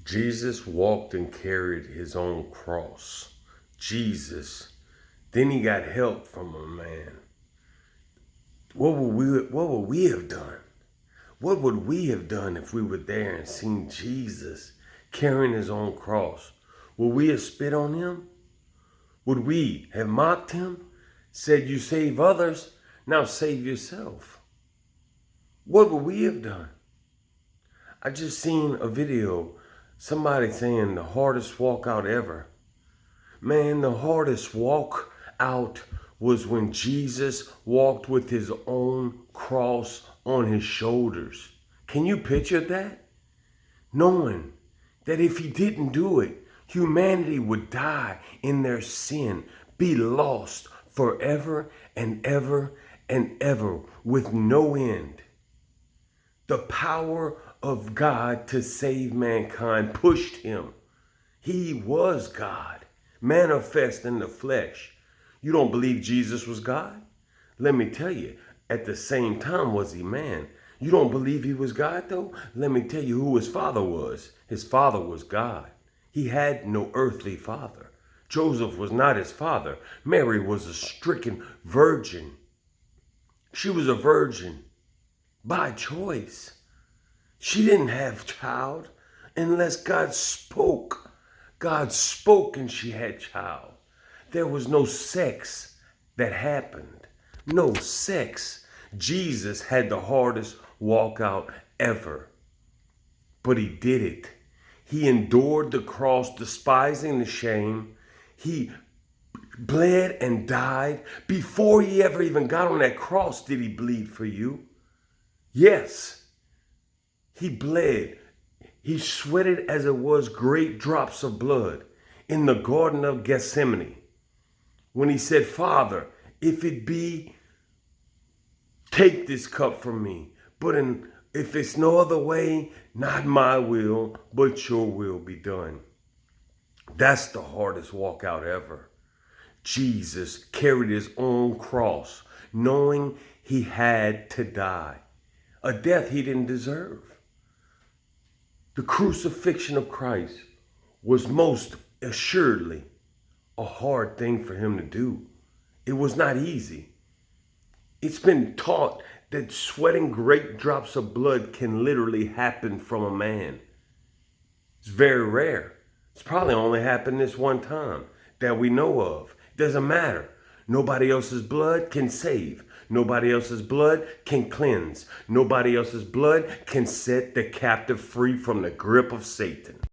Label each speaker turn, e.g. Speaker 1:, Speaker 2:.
Speaker 1: Jesus walked and carried his own cross. Jesus. Then he got help from a man. What would we have done? What would we have done if we were there and seen Jesus carrying his own cross? Would we have spit on him? Would we have mocked him? Said, you save others, now save yourself. What would we have done? I just seen a video, somebody saying the hardest walkout ever. Man, the hardest walk out was when Jesus walked with his own cross on his shoulders. Can you picture that? Knowing that if he didn't do it, humanity would die in their sin, be lost forever and ever and ever with no end. The power of God to save mankind pushed him. He was God, manifest in the flesh. You don't believe Jesus was God? Let me tell you, at the same time was he man. You don't believe he was God though? Let me tell you who his father was. His father was God. He had no earthly father. Joseph was not his father. Mary was a stricken virgin. She was a virgin by choice. She didn't have child unless God spoke. God spoke and she had child. There was no sex that happened. No sex. Jesus had the hardest walkout ever. But he did it. He endured the cross, despising the shame. He bled and died. Before he ever even got on that cross, did he bleed for you? Yes. He bled. He sweated as it was great drops of blood in the Garden of Gethsemane. When he said, Father, if it be, take this cup from me. But if it's no other way, not my will, but your will be done. That's the hardest walkout ever. Jesus carried his own cross, knowing he had to die. A death he didn't deserve. The crucifixion of Christ was most assuredly a hard thing for him to do. It was not easy. It's been taught that sweating great drops of blood can literally happen from a man. It's very rare. It's probably only happened this one time that we know of. It doesn't matter. Nobody else's blood can save. Nobody else's blood can cleanse. Nobody else's blood can set the captive free from the grip of Satan.